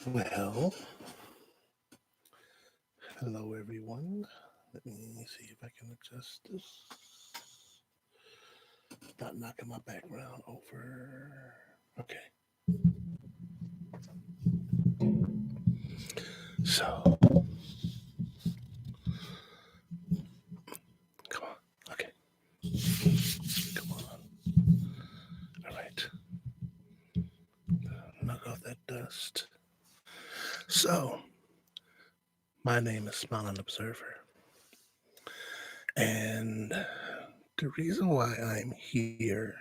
Well, hello everyone. Let me see if I can adjust this. Not knocking my background over. Okay. So, come on. Okay. Come on. All right. Knock off that dust. So, my name is Smilin Observer. And the reason why I'm here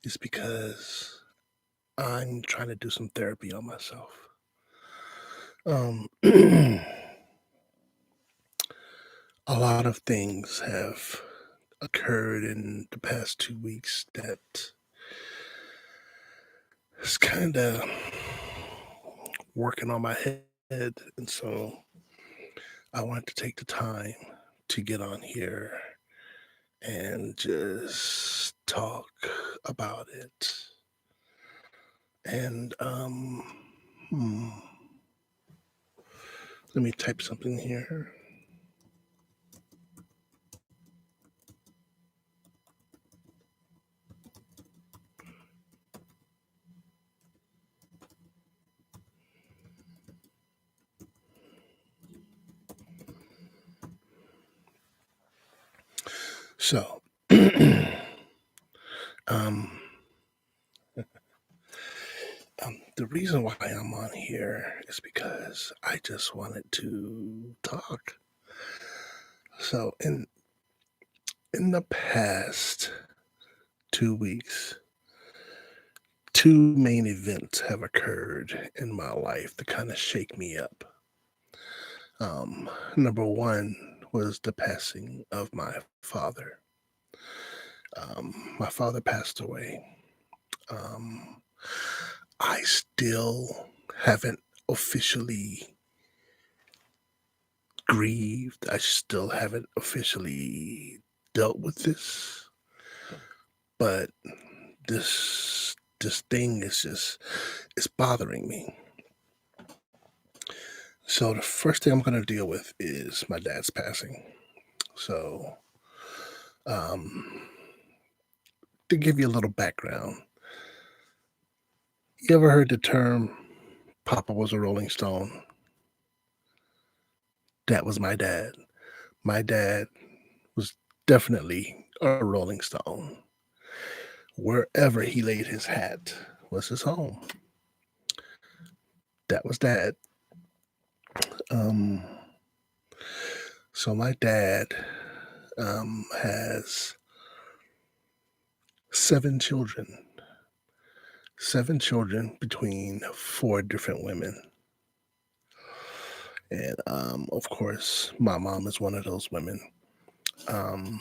is because I'm trying to do some therapy on myself. A lot of things have occurred in the past 2 weeks that is kind of working on my head. And so I wanted to take the time to get on here and just talk about it. And hmm, let me type something here. So, um, the reason why I'm on here is because I just wanted to talk. So, in the past 2 weeks, two main events have occurred in my life to kind of shake me up. Number one was the passing of my father. My father passed away. Um, I still haven't officially grieved. I still haven't officially dealt with this, but this thing is just it's bothering me. So the first thing I'm going to deal with is my dad's passing. So, um, to give you a little background, you ever heard the term "Papa was a Rolling Stone"? That was my dad. My dad was definitely a Rolling Stone. Wherever he laid his hat was his home. That was dad. Um, so my dad has 7 children. 7 children between 4 different women. And of course, my mom is one of those women. Um,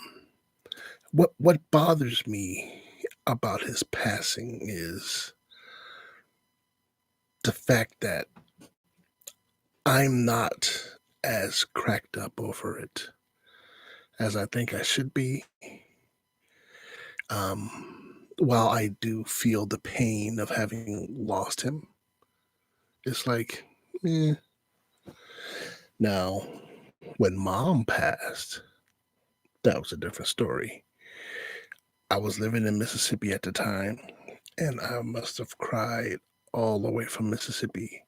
what bothers me about his passing is the fact that I'm not as cracked up over it as I think I should be. While I do feel the pain of having lost him, it's like, eh. Now, when mom passed, that was a different story. I was living in Mississippi at the time, and I must have cried all the way from Mississippi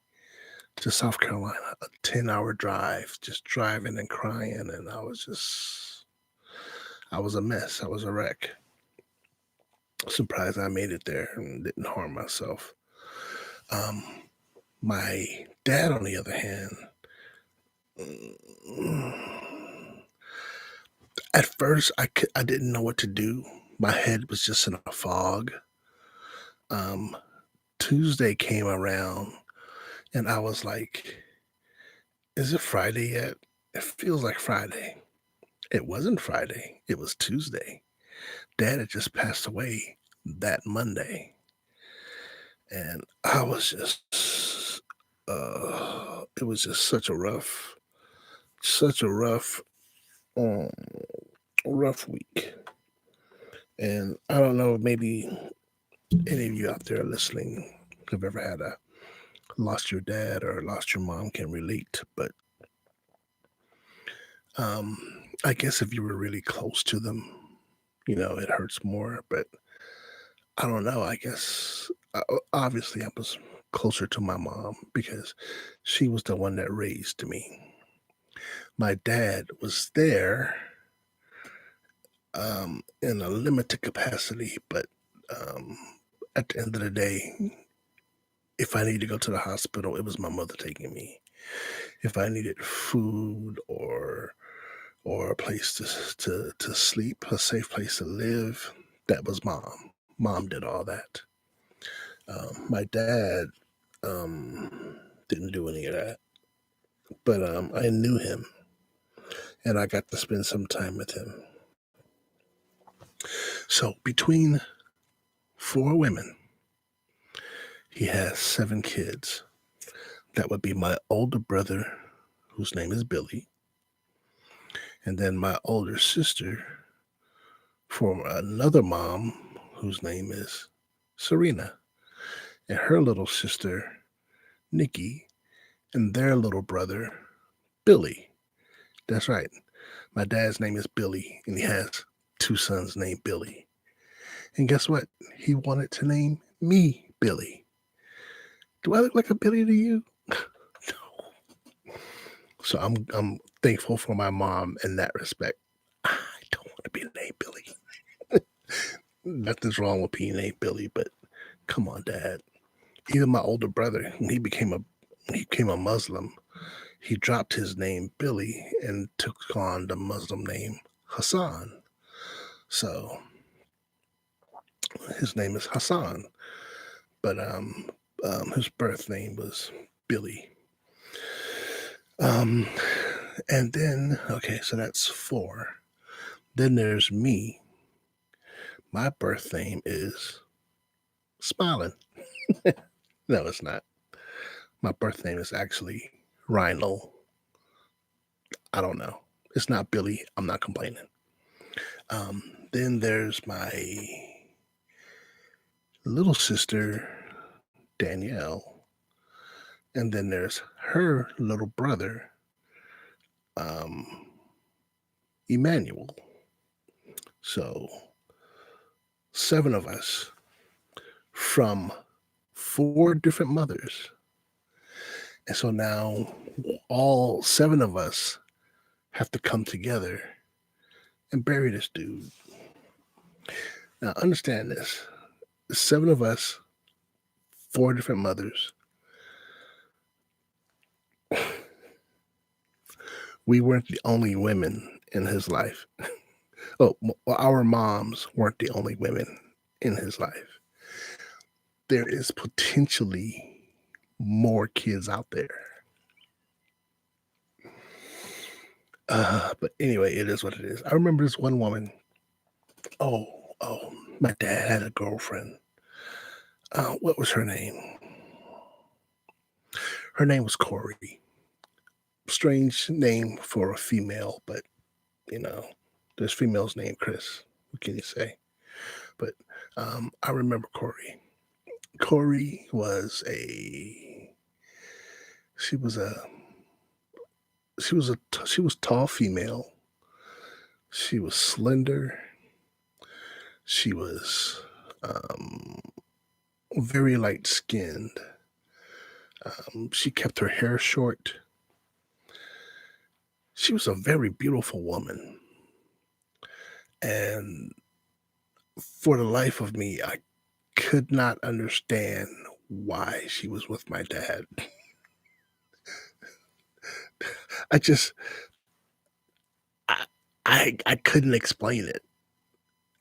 to South Carolina, a 10-hour drive, just driving and crying. And I was a mess. I was a wreck. Surprised I made it there and didn't harm myself. Um, my dad, on the other hand, at first I didn't know what to do. My head was just in a fog. Um, Tuesday came around, and I was like, "Is it Friday yet? It feels like Friday." It wasn't Friday. It was Tuesday. Dad had just passed away that Monday, and I was just, it was just such a um, rough week. And I don't know, maybe any of you out there listening have ever had a lost your dad or lost your mom can relate, but, um, I guess if you were really close to them, it hurts more, but I don't know, I guess, obviously, I was closer to my mom because she was the one that raised me. My dad was there, in a limited capacity, but, um, at the end of the day, if I needed to go to the hospital, it was my mother taking me. If I needed food or a place to sleep, a safe place to live, that was mom. Mom did all that. My dad, didn't do any of that, but, I knew him, and I got to spend some time with him. So between 4 women, he has 7 kids. That would be my older brother, whose name is Billy, and then my older sister from another mom, whose name is Serena, and her little sister, Nikki, and their little brother, Billy. That's right. My dad's name is Billy, and he has 2 sons named Billy. And guess what? He wanted to name me Billy. Do I look like a Billy to you? So I'm thankful for my mom in that respect. I don't want to be named Billy. Nothing's wrong with being named Billy, but come on, Dad. Even my older brother, when he became a Muslim, he dropped his name Billy and took on the Muslim name Hassan. So his name is Hassan, but his birth name was Billy. Um, and then okay, so that's 4. Then there's me. My birth name is Smilin. No, it's not. My birth name is actually Rhino. I don't know. It's not Billy. I'm not complaining. Then there's my little sister, Danielle. And then there's her little brother, um, Emmanuel. So 7 of us from 4 different mothers. And so now all 7 of us have to come together and bury this dude. Now, understand this: 7 of us, 4 different mothers. We weren't the only women in his life. Oh, well, our moms weren't the only women in his life. There is potentially more kids out there. But anyway, it is what it is. I remember this one woman. Oh, oh, my dad had a girlfriend. What was her name? Her name was Corey. Strange name for a female, but you know, there's females named Chris. What can you say? But I remember Corey. Corey was a she was a she was tall female. She was slender. She was um, very light skinned. She kept her hair short. She was a very beautiful woman. And for the life of me, I could not understand why she was with my dad. I just I I couldn't explain it.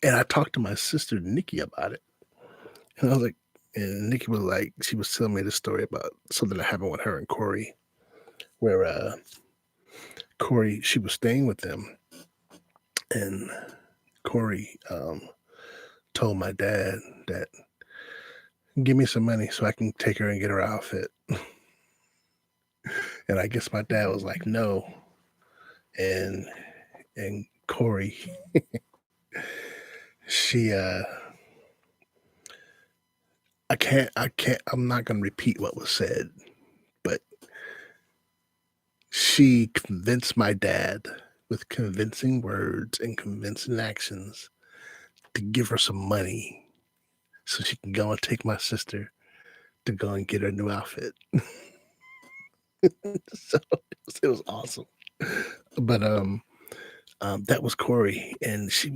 And I talked to my sister Nikki about it. And I was like, and Nikki was like, she was telling me the story about something that happened with her and Corey, where Corey, she was staying with them, and Corey told my dad that give me some money so I can take her and get her outfit. And I guess my dad was like, no. And Corey, she I'm not gonna repeat what was said, but she convinced my dad with convincing words and convincing actions to give her some money so she can go and take my sister to go and get her new outfit. So it was awesome. But, that was Corey, and she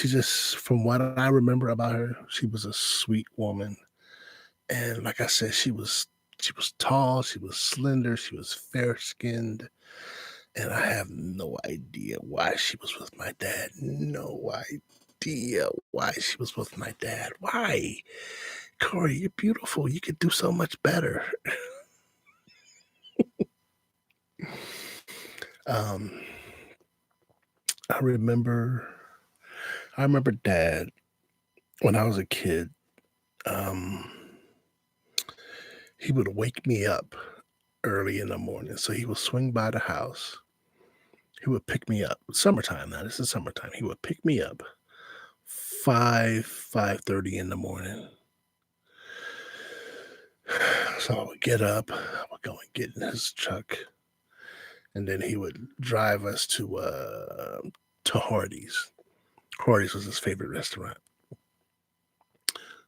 just from what I remember about her, she was a sweet woman, and like I said, she was tall, she was slender, she was fair-skinned, and I have no idea why she was with my dad. No idea why she was with my dad. Why? Corey, you're beautiful. You could do so much better. Um, I remember I remember dad when I was a kid, um, he would wake me up early in the morning. So he would swing by the house. He would pick me up. Summertime now. This is summertime. He would pick me up 5:30 in the morning. So I would get up, I would go and get in his truck, and then he would drive us to Hardee's. Hardee's was his favorite restaurant.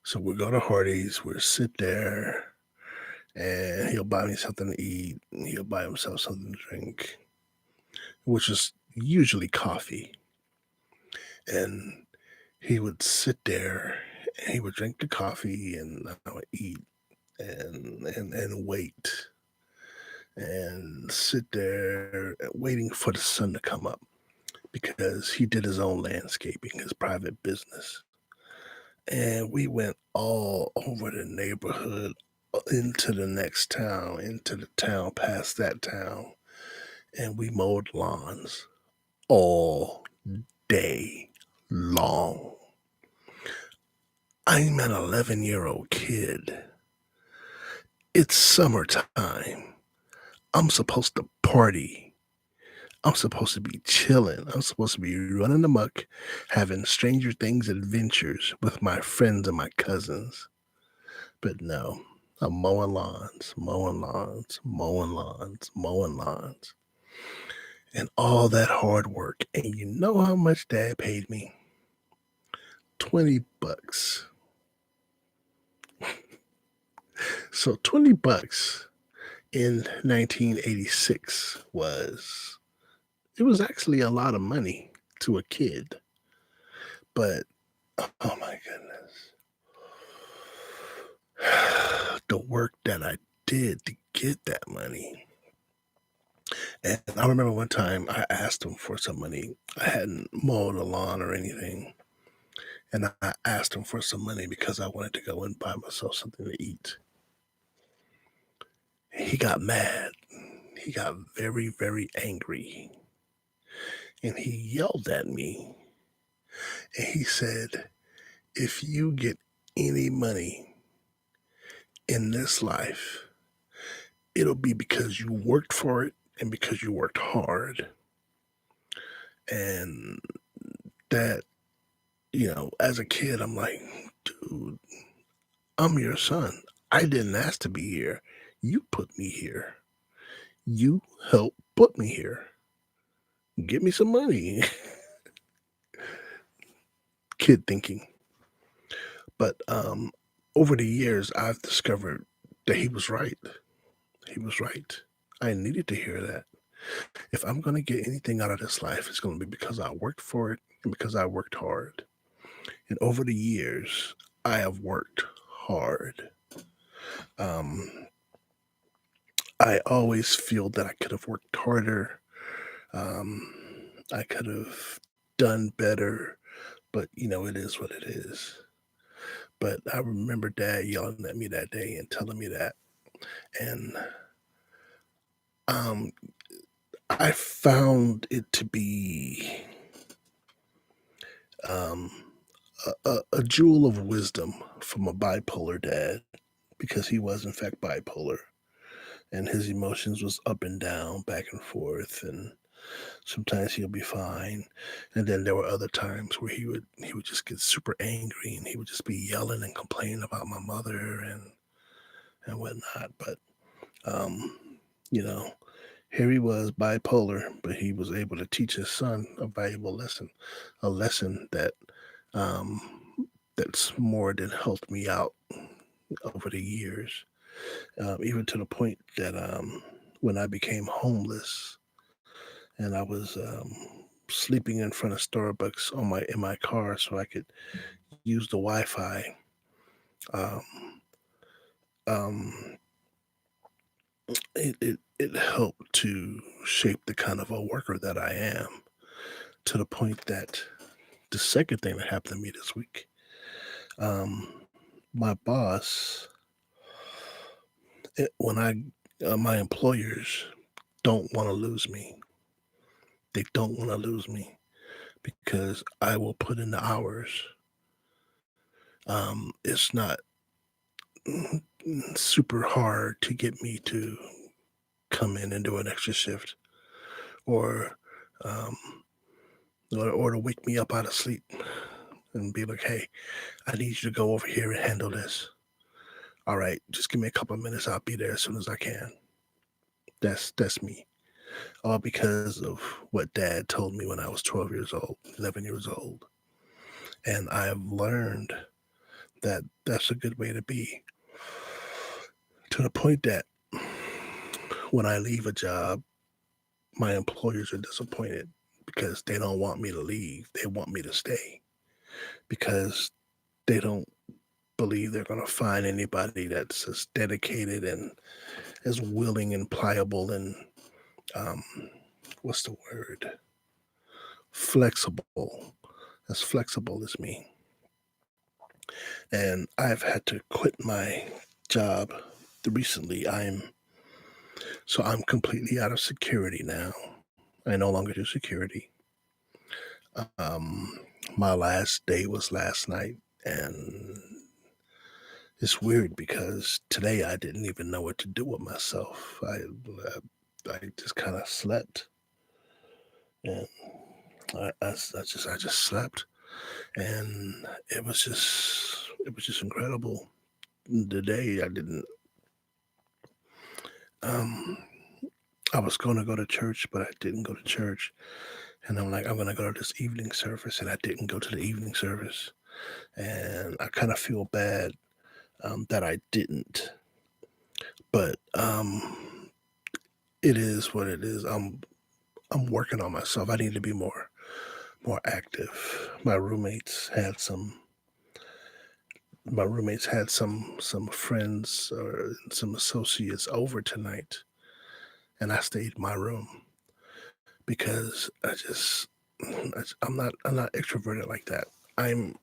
So we'd go to Hardee's, we'd sit there, and he'll buy me something to eat, and he'll buy himself something to drink, which is usually coffee. And he would sit there and he would drink the coffee and I would eat and wait and sit there waiting for the sun to come up because he did his own landscaping, his private business. And we went all over the neighborhood, into the next town, into the town past that town, and we mowed lawns all day long. I'm an 11-year-old kid. It's summertime. I'm supposed to party. I'm supposed to be chilling. I'm supposed to be running amok, having Stranger Things adventures with my friends and my cousins. But no, I'm mowing lawns, mowing lawns, mowing lawns, mowing lawns, and all that hard work. And you know how much dad paid me? $20. So $20 in 1986 it was actually a lot of money to a kid. But oh my goodness. The work that I did to get that money. And I remember one time I asked him for some money. I hadn't mowed a lawn or anything. And I asked him for some money because I wanted to go and buy myself something to eat. He got mad. He got very, very angry. And he yelled at me. And he said, if you get any money in this life, it'll be because you worked for it and because you worked hard. And that, as a kid, I'm like, dude, I'm your son. I didn't ask to be here. You put me here. You helped put me here. Give me some money. Kid thinking. But over the years, I've discovered that he was right. He was right. I needed to hear that. If I'm going to get anything out of this life, it's going to be because I worked for it and because I worked hard. And over the years, I have worked hard. Um, I always feel that I could have worked harder. Um, I could have done better, but it is what it is. But I remember dad yelling at me that day and telling me that. And um, I found it to be um, a jewel of wisdom from a bipolar dad because he was in fact bipolar and his emotions was up and down, back and forth. And Sometimes he'll be fine, and then there were other times where he would just get super angry, and he would just be yelling and complaining about my mother and whatnot. But um, you know, here he was bipolar, but he was able to teach his son a valuable lesson, a lesson that um, that's more than helped me out over the years, even to the point that when I became homeless and I was sleeping in front of Starbucks in my car so I could use the Wi-Fi. Um, um, it helped to shape the kind of a worker that I am. To the point that the second thing that happened to me this week, um, my boss, when my employers don't want to lose me. They don't want to lose me because I will put in the hours. It's not super hard to get me to come in and do an extra shift or um, or to wake me up out of sleep and be like, "Hey, I need you to go over here and handle this." All right, just give me a couple of minutes. I'll be there as soon as I can. That's me. All because of what Dad told me when I was 12 years old, 11 years old, and I've learned that that's a good way to be. To the point that when I leave a job, my employers are disappointed because they don't want me to leave. They want me to stay because they don't believe they're going to find anybody that's as dedicated and as willing and pliable and um, what's the word? Flexible, as flexible as me. And I've had to quit my job recently. I'm completely out of security now. I no longer do security. Um, my last day was last night, and it's weird because today I didn't even know what to do with myself. I just kind of slept, and I just slept, and it was just incredible. Today I didn't. Um, I was going to go to church, but I didn't go to church, and I'm like, I'm going to go to this evening service, and I didn't go to the evening service, and I kind of feel bad that I didn't. But it is what it is. I'm working on myself. I need to be more active. My roommates had some friends or some associates over tonight, and I stayed in my room because I'm not extroverted like that. I'm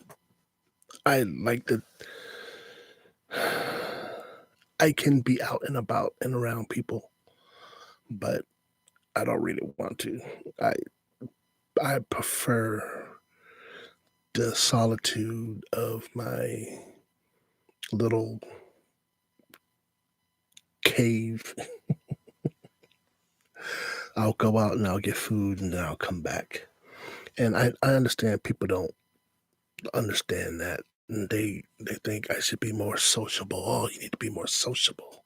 I like to I can be out and about and around people, but I don't really want to. I I prefer the solitude of my little cave. I'll go out and I'll get food and then I'll come back. And I understand people don't understand that. And they think I should be more sociable. Oh, you need to be more sociable.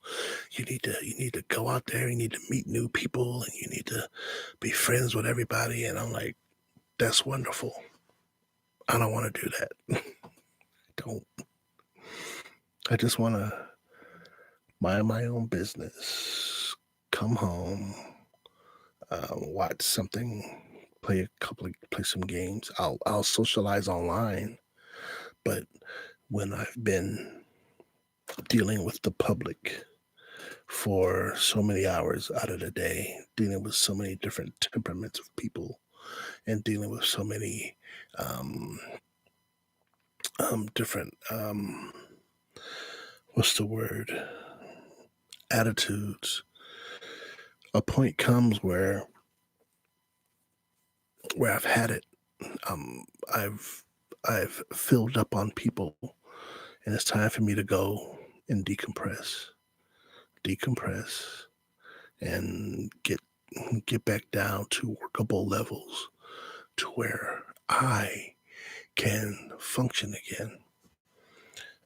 You need to go out there, you need to meet new people and you need to be friends with everybody. And I'm like, that's wonderful. I don't want to do that. Don't. I just want to mind my own business. Come home, watch something, play some games. I'll socialize online, but when I've been dealing with the public for so many hours out of the day, dealing with so many different temperaments of people, and dealing with so many um, different what's the word attitudes. A point comes where I've had it. Um, I've I've filled up on people, and it's time for me to go and decompress, and get get back down to workable levels to where I can function again.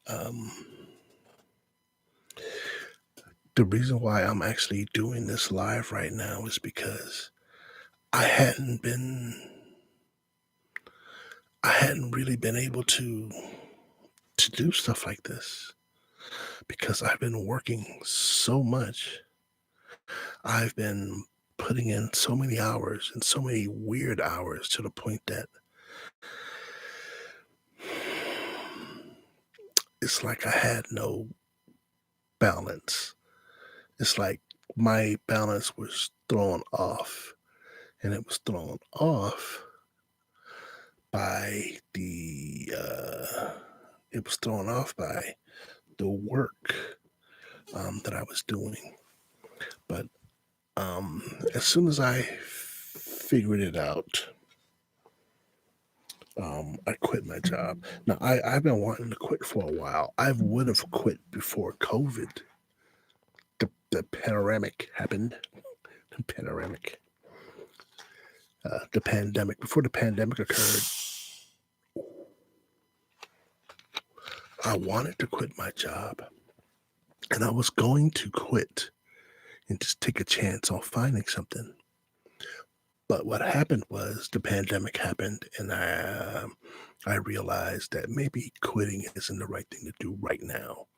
Um, the reason why I'm actually doing this live right now is because I hadn't been I hadn't really been able to do stuff like this because I've been working so much. I've been putting in so many hours and so many weird hours to the point that it's like I had no balance. It's like my balance was thrown off, and it was thrown off by the work that I was doing. But as soon as I figured it out, I quit my job. Now I've been wanting to quit for a while. I would have quit before COVID. The panoramic happened. The panoramic. The pandemic. Before the pandemic occurred, I wanted to quit my job, and I was going to quit and just take a chance on finding something. But what happened was the pandemic happened, and I realized that maybe quitting isn't the right thing to do right now.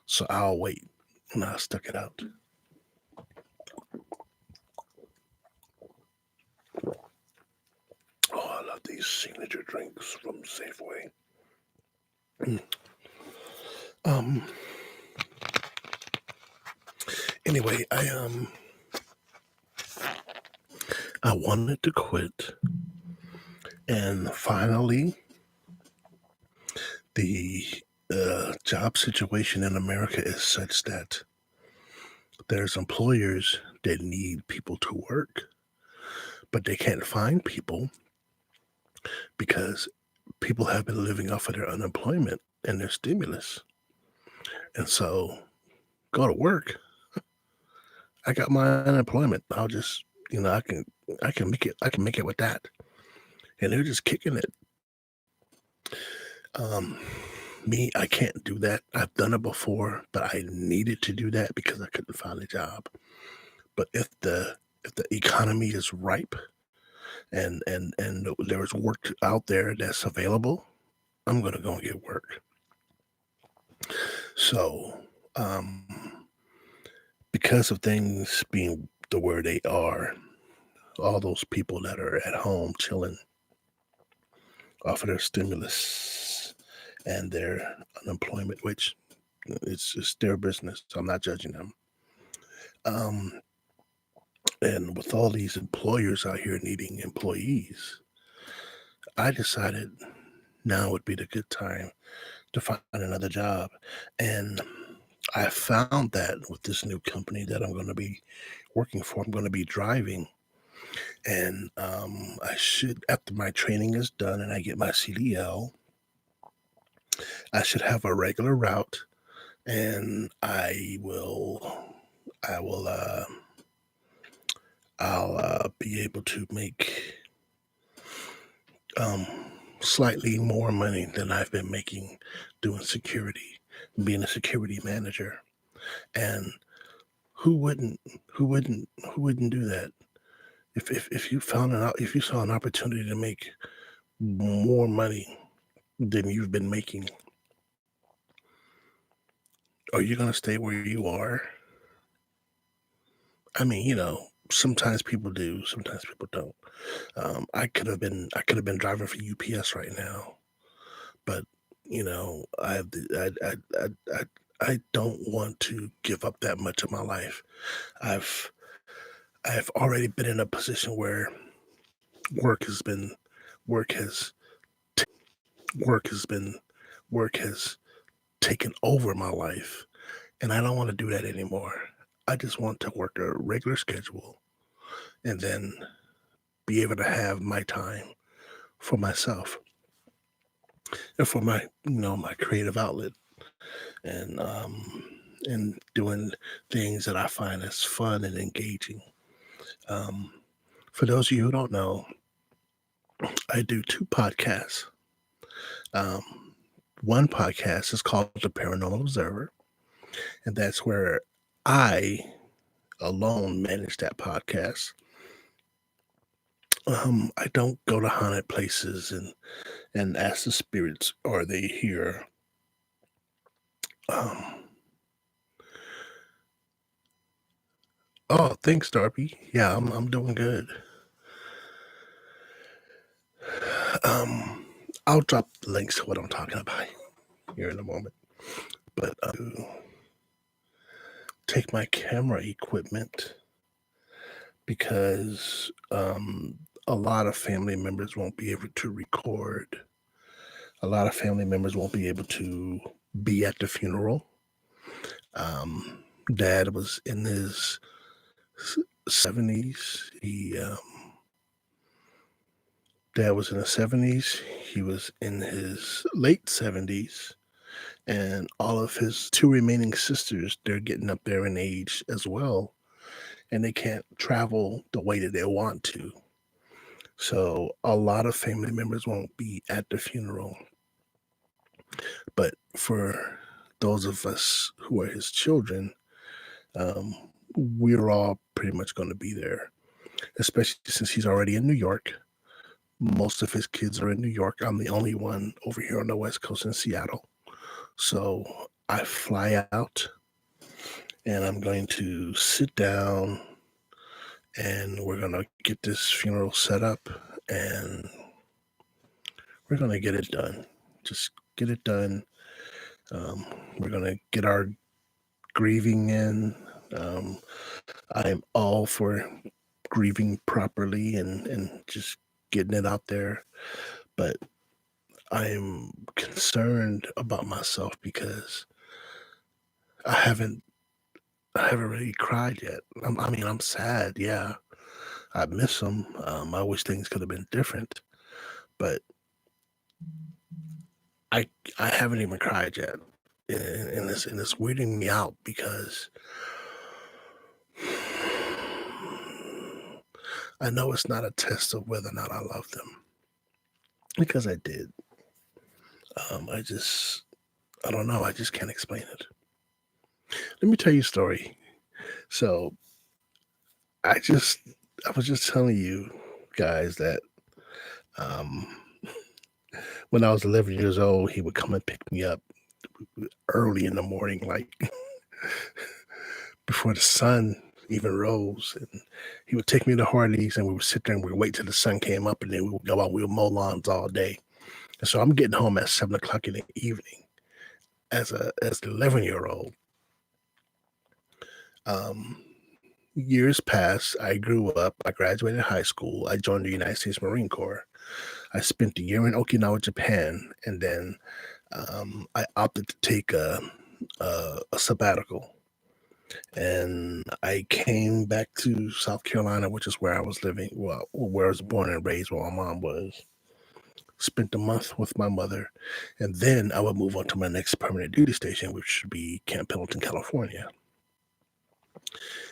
So I'll wait, and I stuck it out. Oh, I love these signature drinks from Safeway. Um. Anyway, I wanted to quit, and finally, the job situation in America is such that there's employers that need people to work, but they can't find people because people have been living off of their unemployment and their stimulus. And so, go to work. I got my unemployment. I'll just, I can make it with that. And they're just kicking it. Um, Me, I can't do that. I've done it before, but I needed to do that because I couldn't find a job. But if the economy is ripe and there's work out there that's available, I'm gonna go and get work. So, because of things being the way they are, all those people that are at home chilling off of their stimulus and their unemployment, which it's their business. So I'm not judging them. Um, and with all these employers out here needing employees, I decided now would be the good time to find another job. And I found that with this new company that I'm going to be working for, I'm going to be driving. And I should, after my training is done and I get my CDL, I should have a regular route, and I will, I'll be able to make um, slightly more money than I've been making doing security, being a security manager. And who wouldn't, who wouldn't do that? If you found if you saw an opportunity to make more money than you've been making, are you going to stay where you are? I mean, sometimes people do, sometimes people don't. I could have been driving for UPS right now, but I don't want to give up that much of my life. I've I've already been in a position where work has been work has work has been work has taken over my life, and I don't want to do that anymore. I just want to work a regular schedule and then be able to have my time for myself and for my my creative outlet and doing things that I find as fun and engaging. Um, for those of you who don't know, I do two podcasts. Um, one podcast is called The Paranormal Observer, and that's where I alone manage that podcast. I don't go to haunted places and ask the spirits, are they here? Um, oh, thanks, Darby. Yeah, I'm doing good. Um, I'll drop links to what I'm talking about here in a moment. But take my camera equipment because a lot of family members won't be able to record. A lot of family members won't be able to be at the funeral. Dad was in his 70s. Dad was in his 70s. He was in his late 70s. And all of his two remaining sisters, they're getting up there in age as well. And they can't travel the way that they want to. So a lot of family members won't be at the funeral. But for those of us who are his children, um, we're all pretty much going to be there, especially since he's already in New York. Most of his kids are in New York. I'm the only one over here on the West Coast in Seattle. So I fly out and I'm going to sit down and we're going to get this funeral set up and we're going to get it done. Just get it done. We're going to get our grieving in. I'm all for grieving properly and just getting it out there. But I'm concerned about myself because I haven't really cried yet. I'm sad. Yeah, I miss him. I wish things could have been different, but I I haven't even cried yet, and it's weirding me out because I know it's not a test of whether or not I love them because I did. I don't know. I just can't explain it. Let me tell you a story. So I just I was just telling you guys that um, when I was 11 years old, he would come and pick me up early in the morning, like before the sun even rose. And he would take me to Hardee's and we would sit there and we would wait till the sun came up and then we would go out, we would mow lawns all day. And so I'm getting home at 7 o'clock in the evening as an 11-year-old. Um, years passed. I grew up. I graduated high school. I joined the United States Marine Corps. I spent a year in Okinawa, Japan, and then I opted to take a sabbatical. And I came back to South Carolina, which is where I was living, well, where I was born and raised, where my mom was. Spent a month with my mother, and then I would move on to my next permanent duty station, which would be Camp Pendleton, California.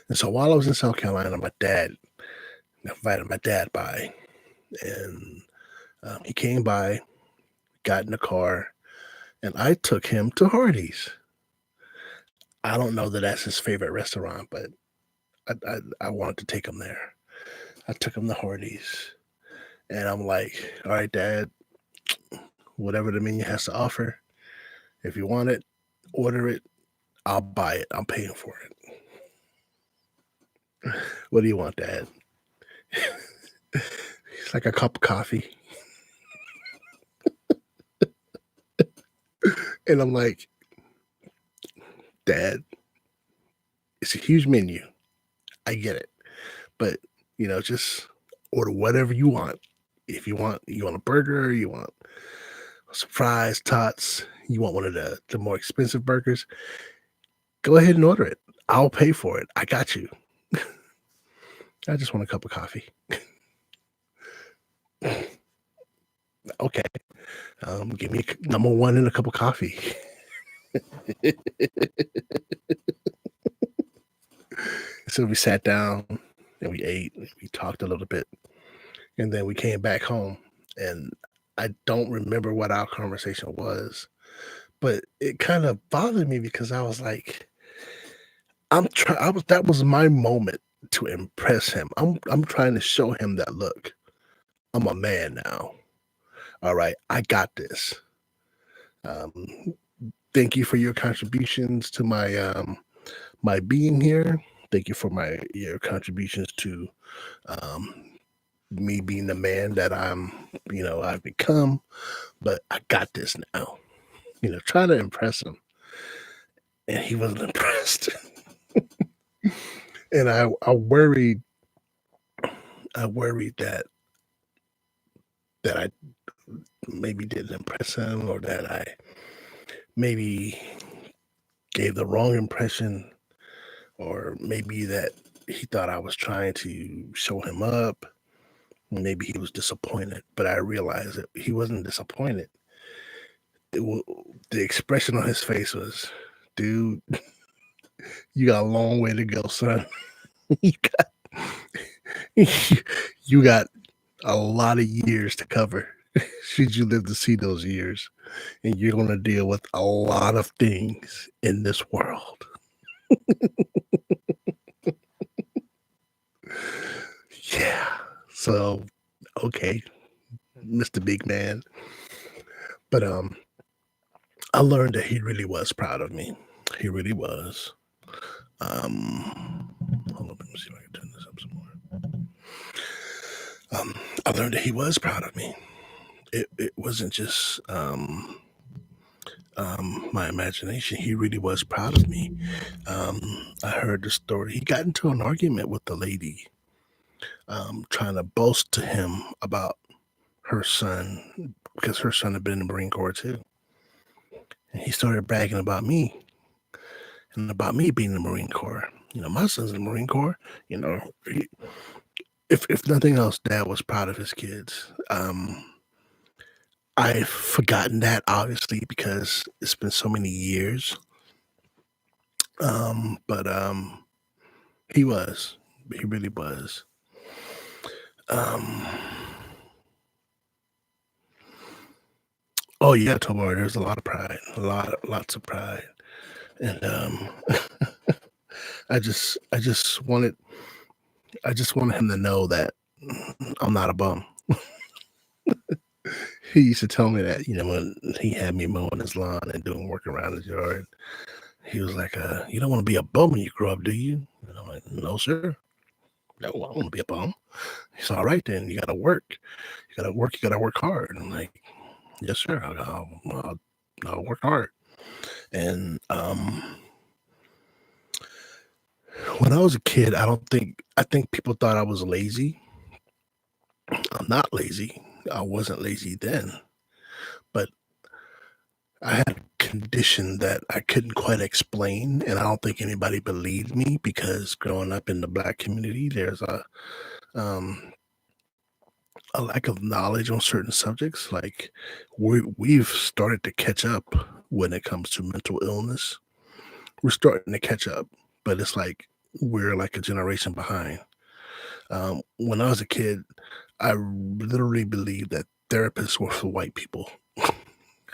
And so while I was in South Carolina, my dad invited my dad by, and he came by, got in the car, and I took him to Hardee's. I don't know that that's his favorite restaurant, but I wanted to take him there. I took him to Hardee's, and I'm like, all right, Dad, whatever the menu has to offer, if you want it, order it. I'll buy it. I'm paying for it. What do you want, Dad? He's like a cup of coffee. And I'm like, Dad, it's a huge menu. I get it. But, just order whatever you want. If you want a burger, you want some fries, tots, you want one of the more expensive burgers, go ahead and order it. I'll pay for it. I got you. I just want a cup of coffee. Okay. Give me number one and a cup of coffee. So we sat down and we ate, and we talked a little bit, and then we came back home, and I don't remember what our conversation was, but it kind of bothered me because I was like, I was that was my moment to impress him. I'm trying to show him that, "Look, I'm a man now. Alright, I got this. Um, thank you for your contributions to my being here. Thank you for your contributions to, um, me being the man that I've become, but I got this now." Trying to impress him, and he wasn't impressed. And I worried that I maybe didn't impress him, or that I maybe gave the wrong impression, or maybe that he thought I was trying to show him up. Maybe he was disappointed, but I realized that he wasn't disappointed. The expression on his face was, "Dude, you got a long way to go, son. you got you got a lot of years to cover. Should you live to see those years, and you're gonna deal with a lot of things in this world." Yeah. So, okay, Mr. Big Man. But I learned that he really was proud of me. He really was. Hold on, let me see if I can turn this up some more. I learned that he was proud of me. It wasn't just my imagination. He really was proud of me. I heard the story. He got into an argument with the lady, trying to boast to him about her son, because her son had been in the Marine Corps too. And he started bragging about me, and about me being in the Marine Corps. My son's in the Marine Corps. You know, if nothing else, Dad was proud of his kids. I've forgotten that, obviously, because it's been so many years. But he was. He really was. Um, oh yeah, Tomorrow. There's a lot of pride, lots of pride, and I just wanted him to know that I'm not a bum. He used to tell me that, when he had me mowing his lawn and doing work around his yard. He was like, "You don't want to be a bum when you grow up, do you?" And I'm like, "No, sir. No, I don't want to be a bum." He's all right then. You got to work. You got to work. You got to work hard. And I'm like, "Yes, sir. I'll work hard." And when I was a kid, I think people thought I was lazy. I'm not lazy. I wasn't lazy then, but I had a condition that I couldn't quite explain, and I don't think anybody believed me, because growing up in the Black community, there's um, a lack of knowledge on certain subjects. Like, we've started to catch up when it comes to mental illness. We're starting to catch up, but it's like we're like a generation behind. When I was a kid, I literally believed that therapists were for white people.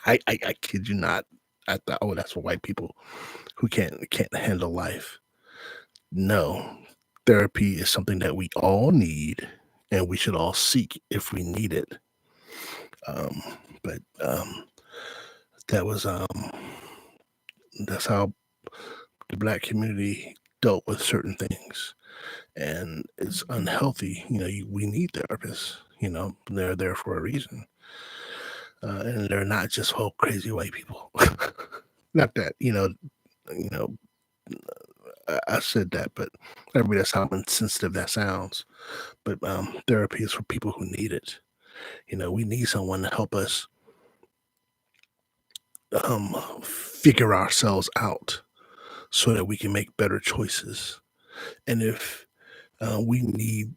I kid you not. I thought, "Oh, that's for white people who can't handle life." No, therapy is something that we all need, and we should all seek if we need it. Um, but that was that's how the Black community dealt with certain things, and it's unhealthy. We need therapists. They're there for a reason, and they're not just whole crazy white people. Not that you know. I said that, but I realize how insensitive that sounds. But therapy is for people who need it. We need someone to help us figure ourselves out, so that we can make better choices. And uh, we need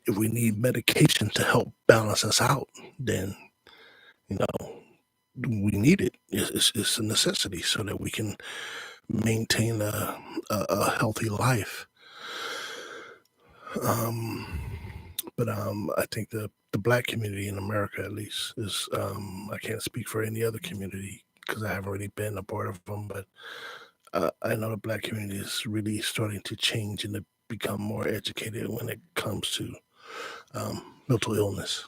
if we need medication to help balance us out, then you know we need it. It's a necessity, so that we can maintain a healthy life. Um, but I think the black community in America, at least, is I can't speak for any other community because I haven't really been a part of them, but I know the black community is really starting to change and to become more educated when it comes to mental illness.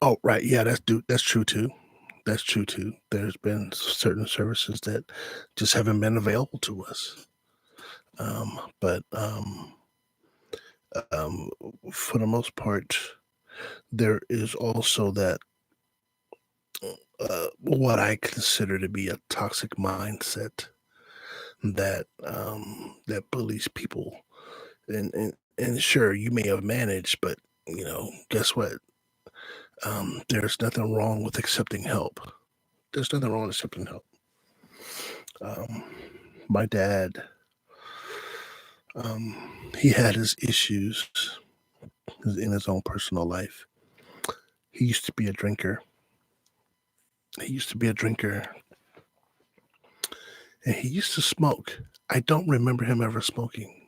Oh, right, yeah, that's true too. That's true too. There's been certain services that just haven't been available to us. But um, for the most part, there is also that what I consider to be a toxic mindset that bullies people. And sure, you may have managed, but guess what? There's nothing wrong with accepting help. There's nothing wrong with accepting help. Um, my dad, he had his issues in his own personal life. He used to be a drinker. He used to be a drinker, and he used to smoke. I don't remember him ever smoking,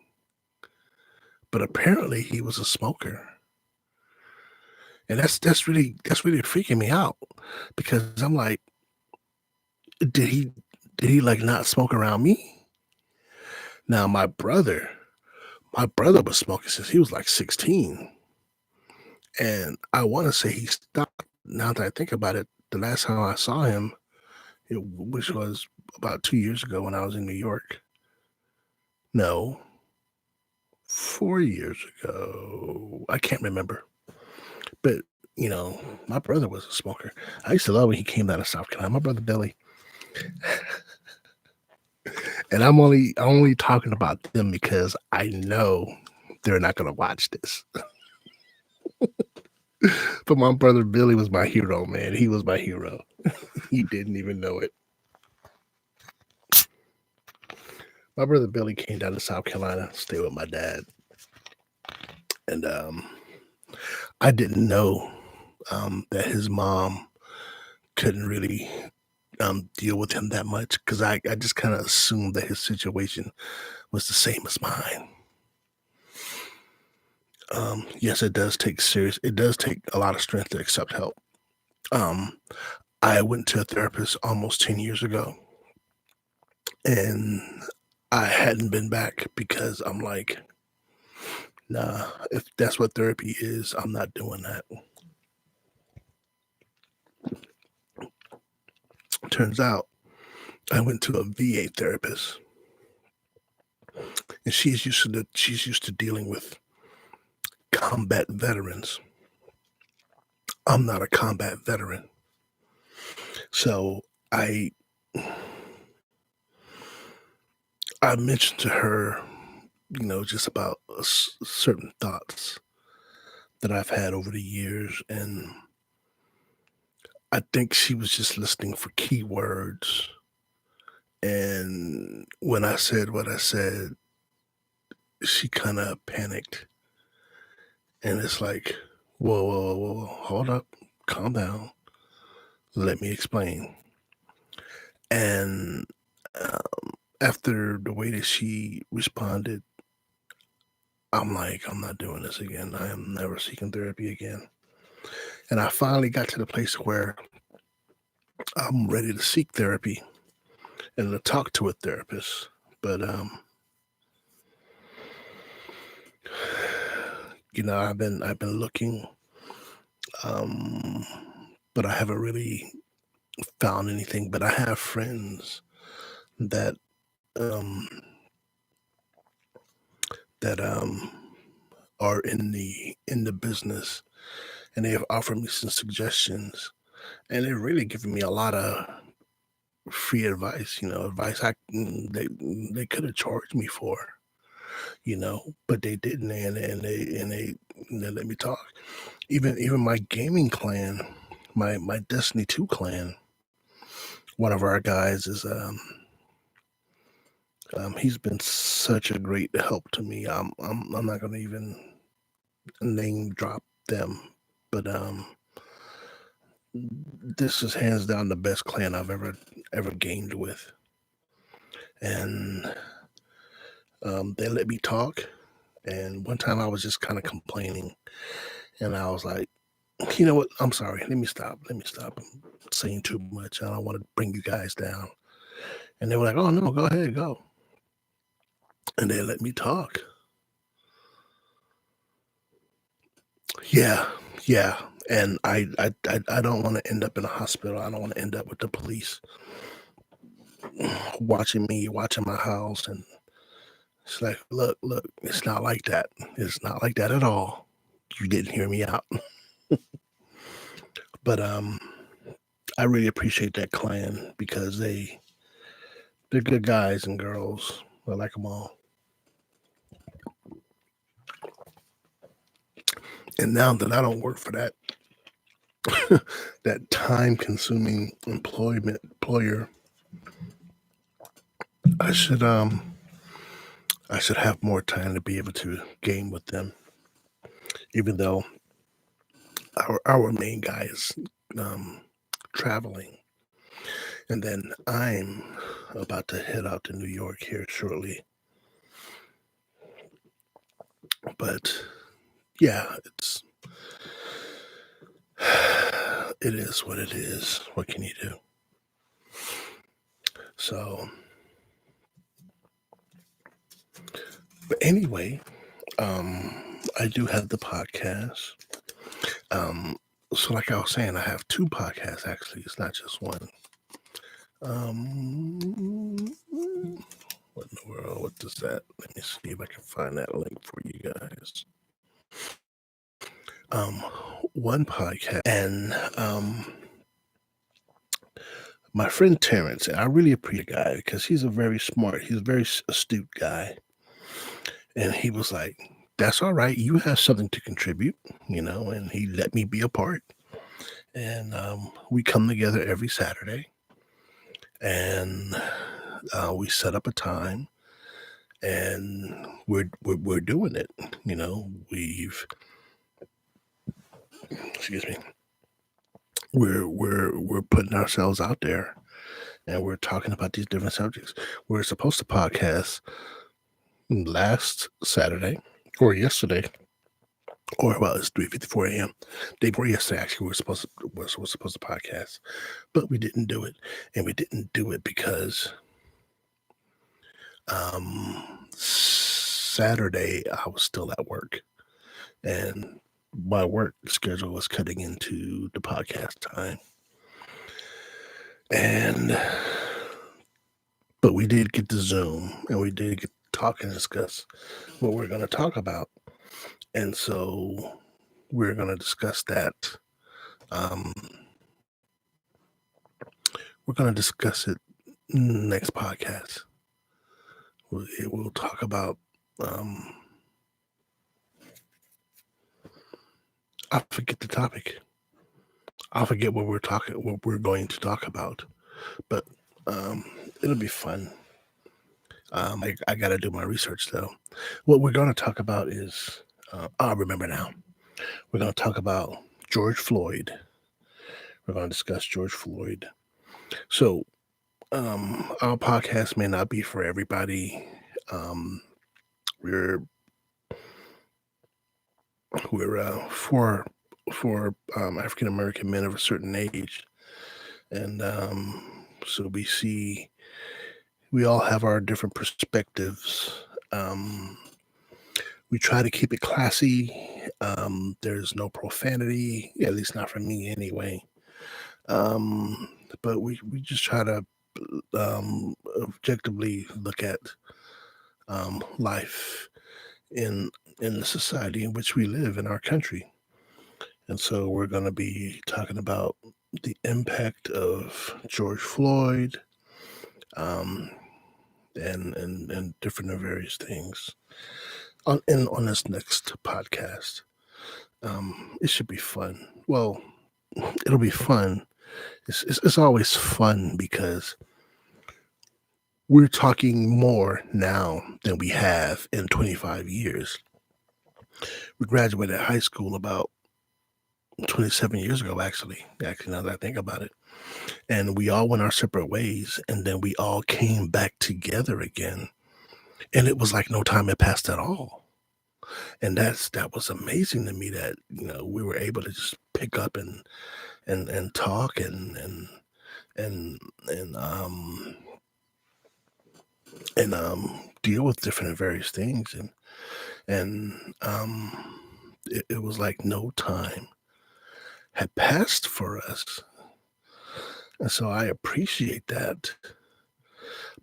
but apparently he was a smoker, and that's really freaking me out because I'm like, did he did he like not smoke around me? Now my brother was smoking since he was like 16, and I want to say he stopped. Now that I think about it, the last time I saw him, which was about 2 years ago when I was in New York. No, 4 years ago. I can't remember. But, my brother was a smoker. I used to love when he came down to South Carolina, my brother Billy. And I'm only talking about them because I know they're not gonna watch this. But my brother Billy was my hero, man. He was my hero. He didn't even know it. My brother Billy came down to South Carolina, stay with my dad, and I didn't know that his mom couldn't really deal with him that much because I just kind of assumed that his situation was the same as mine. Yes, it does take a lot of strength to accept help. Um, I went to a therapist almost 10 years ago, and I hadn't been back because I'm like, nah, if that's what therapy is, I'm not doing that. Turns out I went to a VA therapist, and she's used to dealing with combat veterans. I'm not a combat veteran. So I I mentioned to her, just about certain thoughts that I've had over the years, and I think she was just listening for keywords. And when I said what I said, she kind of panicked, and it's like, whoa, whoa, whoa, whoa, hold up, calm down, let me explain. And after the way that she responded, I'm like, I'm not doing this again. I am never seeking therapy again. And I finally got to the place where I'm ready to seek therapy and to talk to a therapist. But I've been looking, um, but I haven't really found anything. But I have friends that um that are in the business, and they have offered me some suggestions, and they're really giving me a lot of free advice. Advice they could have charged me for. But they didn't, and they let me talk. Even my gaming clan, my Destiny 2 clan, one of our guys is he's been such a great help to me. I'm not gonna even name drop them, but this is hands down the best clan I've ever gamed with. and they let me talk. And one time I was just kind of complaining, and I was like, you know what? I'm sorry. Let me stop. Let me stop. I'm saying too much. I don't want to bring you guys down. And they were like, oh, no, go ahead, go. And they let me talk. Yeah, yeah. And I don't want to end up in a hospital. I don't want to end up with the police watching me, watching my house. And it's like, look, it's not like that. It's not like that at all. You didn't hear me out. But I really appreciate that clan because they're good guys and girls. I like them all. And now that I don't work for that that time-consuming employer, I should have more time to be able to game with them. Even though our main guy is traveling, and then I'm about to head out to New York here shortly. But yeah, it is what it is. What can you do? So, but anyway, I do have the podcast. So like I was saying, I have two podcasts actually. It's not just one. What in the world? What does that? Let me see if I can find that link for you guys. One podcast, and my friend Terrence, and I really appreciate the guy because he's a very astute guy. And he was like, that's all right. You have something to contribute, and he let me be a part. And we come together every Saturday and we set up a time and we're doing it. Excuse me, we're putting ourselves out there and we're talking about these different subjects. We're supposed to podcast last Saturday or yesterday, or well, it's 3:54 a.m. Day before yesterday. Actually, we're supposed to podcast, but we didn't do it, and we didn't do it because Saturday I was still at work, and my work schedule was cutting into the podcast time, but we did get to Zoom, and we did get to talk and discuss what we're going to talk about, and so we're going to discuss that. We're going to discuss it next podcast. We'll talk about I forget the topic. I'll forget what we're going to talk about, but it'll be fun. I got to do my research though. What we're going to talk about is I remember now. We're going to talk about George Floyd. We're going to discuss George Floyd. So our podcast may not be for everybody. We're for African American men of a certain age, and so we all have our different perspectives. We try to keep it classy. There's no profanity, at least not for me anyway. But we just try to objectively look at life in the society in which we live in our country. And so we're going to be talking about the impact of George Floyd, and different and various things on this next podcast. It should be fun. Well, it'll be fun. It's always fun because we're talking more now than we have in 25 years. We graduated high school about 27 years ago, actually, now that I think about it. And we all went our separate ways, and then we all came back together again. And it was like no time had passed at all. And that was amazing to me that, we were able to just pick up and talk and and deal with different and various things. And it was like no time had passed for us. And so I appreciate that.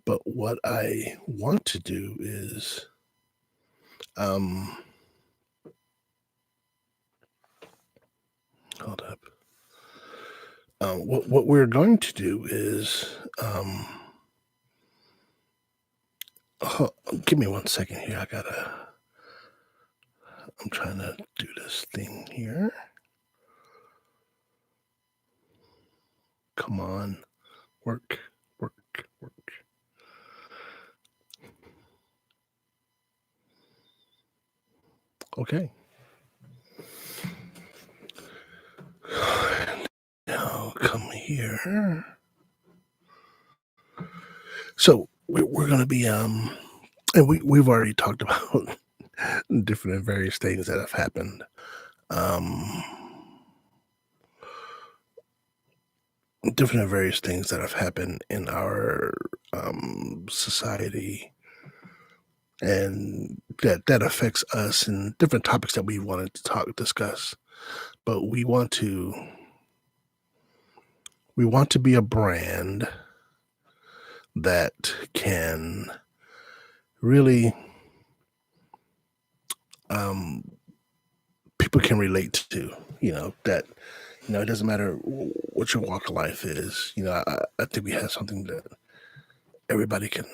But what I want to do is, um, hold up. What we're going to do is, um, ho- give me 1 second here. I'm trying to do this thing here. Come on, work, work, work. Okay. Now come here. So we're going to be, and we've already talked about different and various things that have happened. Um, Different and various things that have happened in our society, and that affects us, and different topics that we wanted to discuss. But we want to be a brand that can really, um, people can relate to. That it doesn't matter what your walk of life is. I think we have something that everybody can.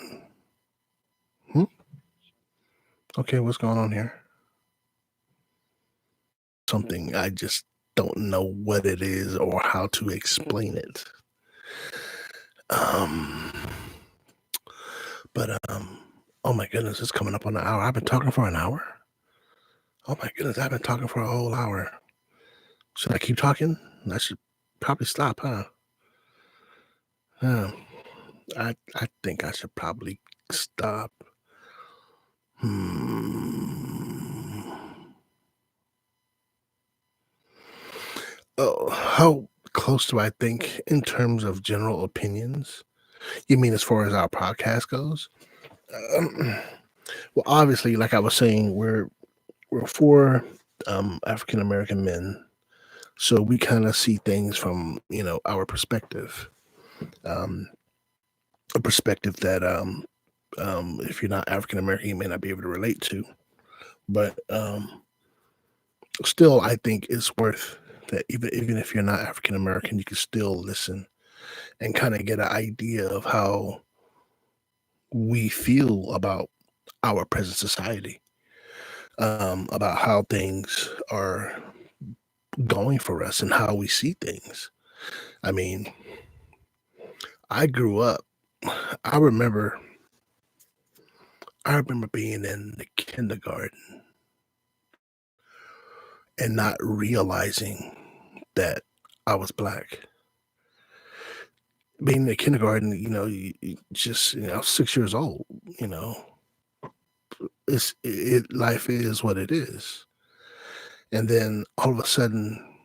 Hmm? Okay, what's going on here? Something I just don't know what it is or how to explain it. Um, but oh my goodness, it's coming up on an hour. I've been talking for an hour. Oh my goodness, I've been talking for a whole hour. Should I keep talking? I should probably stop, huh? Yeah, I think I should probably stop. Hmm. Oh, how close do I think in terms of general opinions? You mean as far as our podcast goes? Um, well, obviously, like I was saying, we're four African American men, so we kind of see things from our perspective, um, a perspective that if you're not African American, you may not be able to relate to. But still, I think it's worth that even if you're not African American, you can still listen and kind of get an idea of how we feel about our present society, about how things are going for us and how we see things. I mean, I grew up. I remember. I remember being in the kindergarten and not realizing that I was black. Being in the kindergarten, you just, I was 6 years old. You know, life is what it is. And then all of a sudden,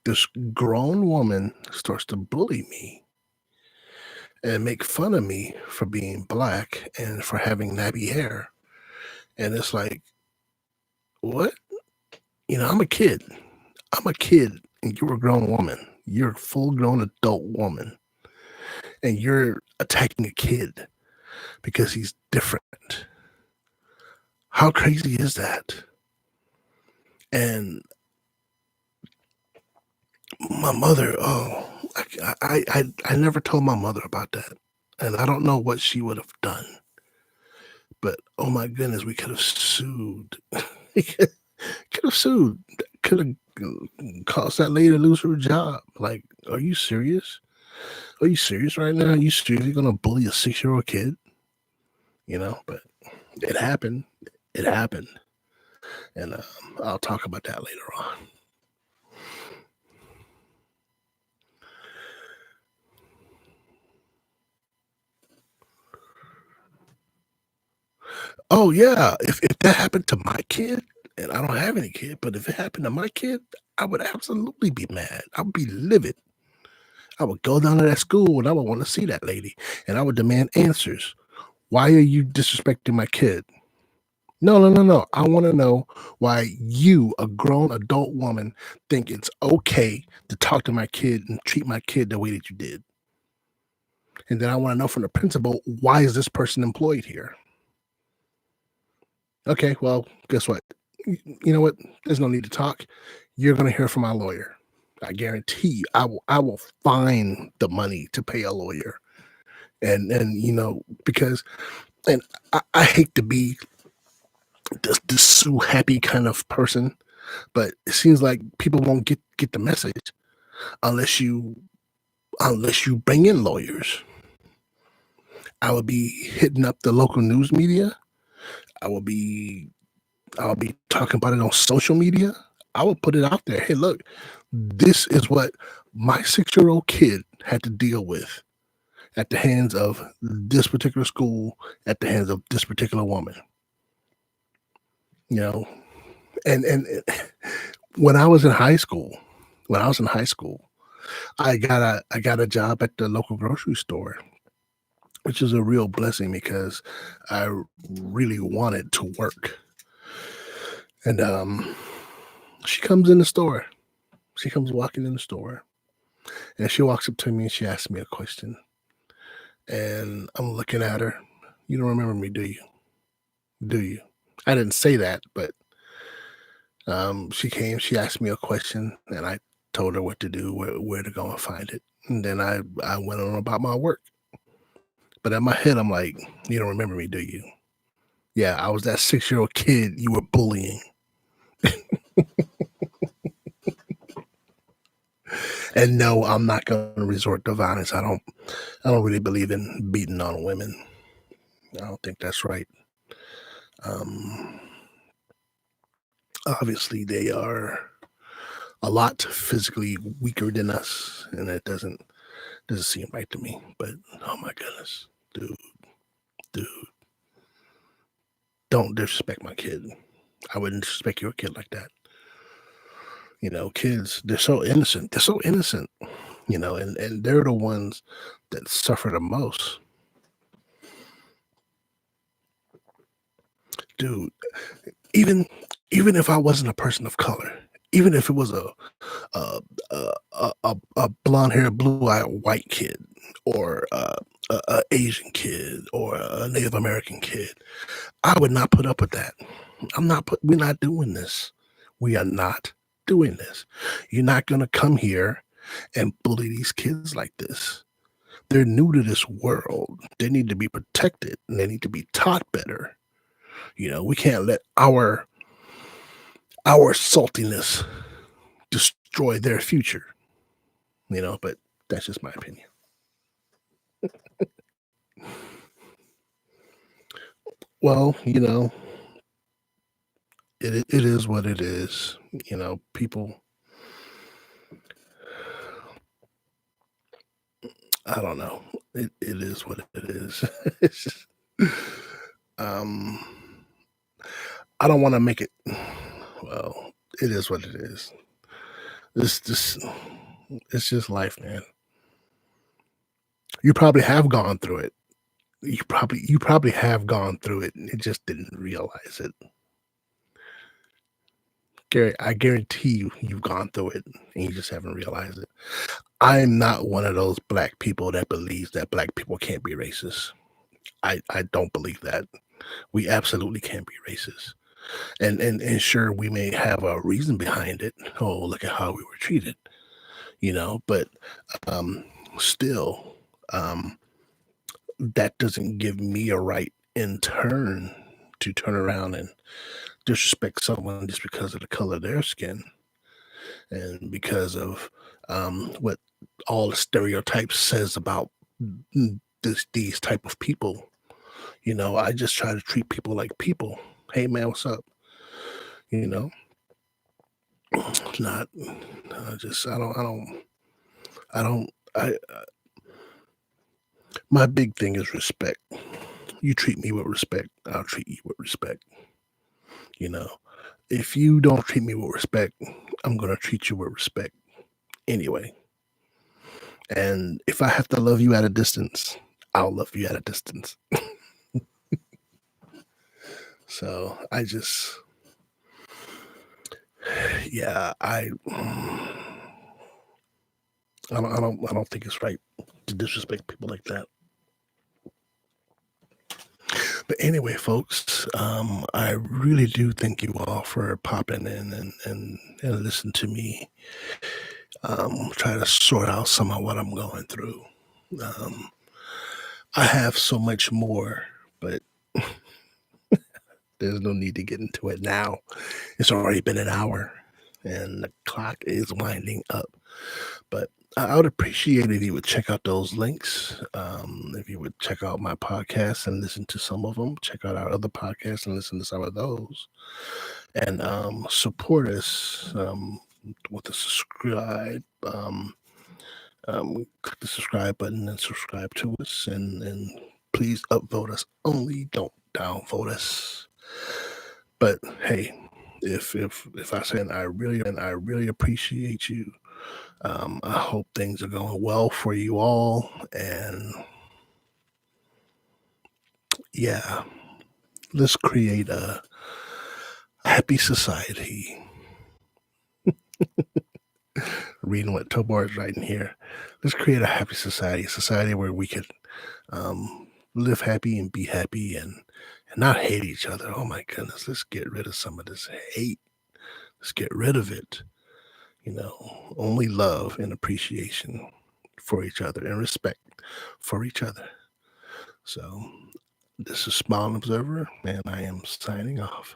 this grown woman starts to bully me and make fun of me for being black and for having nappy hair. And it's like, what? I'm a kid. I'm a kid, and you're a grown woman. You're a full grown adult woman, and you're attacking a kid because he's different. How crazy is that? And my mother, oh, I never told my mother about that, and I don't know what she would have done. But oh my goodness, we could have sued. We could have sued. Could have caused that lady to lose her job. Like, are you serious? Are you serious right now? Are you seriously gonna bully a 6-year-old kid? But it happened. It happened, and I'll talk about that later on. Oh, yeah, if that happened to my kid, and I don't have any kid, but if it happened to my kid, I would absolutely be mad. I would be livid. I would go down to that school, and I would wanna see that lady, and I would demand answers. "Why are you disrespecting my kid?" "No, no, no, no. I wanna know why you, a grown adult woman, think it's okay to talk to my kid and treat my kid the way that you did. And then I wanna know from the principal, why is this person employed here?" "Okay, well, guess what? You know what? There's no need to talk. You're gonna hear from my lawyer. I guarantee you, I will find the money to pay a lawyer." And because and I hate to be this sue happy kind of person, but it seems like people won't get the message unless you bring in lawyers. I would be hitting up the local news media. I will be I'll be talking about it on social media. I will put it out there. Hey, look, this is what my 6-year-old kid had to deal with at the hands of this particular school, at the hands of this particular woman. You know, and when I was in high school, when I was in high school, I got a job at the local grocery store, which is a real blessing because I really wanted to work. And she comes in the store. She comes walking in the store, and she walks up to me and she asks me a question. And I'm looking at her. "You don't remember me, do you? Do you?" I didn't say that, but she came. She asked me a question, and I told her what to do, where to go and find it. And then I went on about my work. But in my head, I'm like, "You don't remember me, do you?" "Yeah, I was that 6-year-old kid you were bullying." And no, I'm not gonna resort to violence. I don't really believe in beating on women. I don't think that's right. Um, Obviously, they are a lot physically weaker than us, and it doesn't seem right to me. But oh my goodness, dude, dude, don't disrespect my kid. I wouldn't disrespect your kid like that. Kids, they're so innocent. They're so innocent, and they're the ones that suffer the most. Dude, even even if I wasn't a person of color, even if it was a a blonde-haired, blue-eyed white kid, or a Asian kid, or a Native American kid, I would not put up with that. We're not doing this. We are not doing this. You're not gonna come here and bully these kids like this. They're new to this world. They need to be protected, and they need to be taught better. We can't let our saltiness destroy their future, but that's just my opinion. Well, it is what it is. People, I don't know. It is what it is. It's just, um, I don't want to make it. Well, it is what it is. This it's just life, man. You probably have gone through it. You probably have gone through it and just didn't realize it. Gary, I guarantee you've gone through it and you just haven't realized it. I'm not one of those black people that believes that black people can't be racist. I don't believe that. We absolutely can be racist. And sure, we may have a reason behind it. Oh, look at how we were treated, but um still, um that doesn't give me a right in turn to turn around and disrespect someone just because of the color of their skin, and because of what all the stereotypes says about these type of people. I just try to treat people like people. Hey man, what's up? You know, not just I don't. My big thing is respect. You treat me with respect, I'll treat you with respect. You know, if you don't treat me with respect, I'm gonna treat you with respect anyway. And if I have to love you at a distance, I'll love you at a distance. So I just, yeah, I don't think it's right to disrespect people like that. But anyway, folks, I really do thank you all for popping in and listen to me try to sort out some of what I'm going through. Um, I have so much more, but there's no need to get into it now. It's already been an hour and the clock is winding up. But I would appreciate if you would check out those links. If you would check out my podcast and listen to some of them, check out our other podcasts and listen to some of those, and support us with a subscribe. Click the subscribe button and subscribe to us, and please upvote us only. Don't downvote us. But hey, if I say, and I really appreciate you. I hope things are going well for you all. And yeah, let's create a happy society. Reading what Tobar is writing here. Let's create a happy society, a society where we could live happy and be happy and not hate each other. Oh my goodness, let's get rid of some of this hate. Let's get rid of it. Only love and appreciation for each other and respect for each other. So this is Smilin Observer, and I am signing off.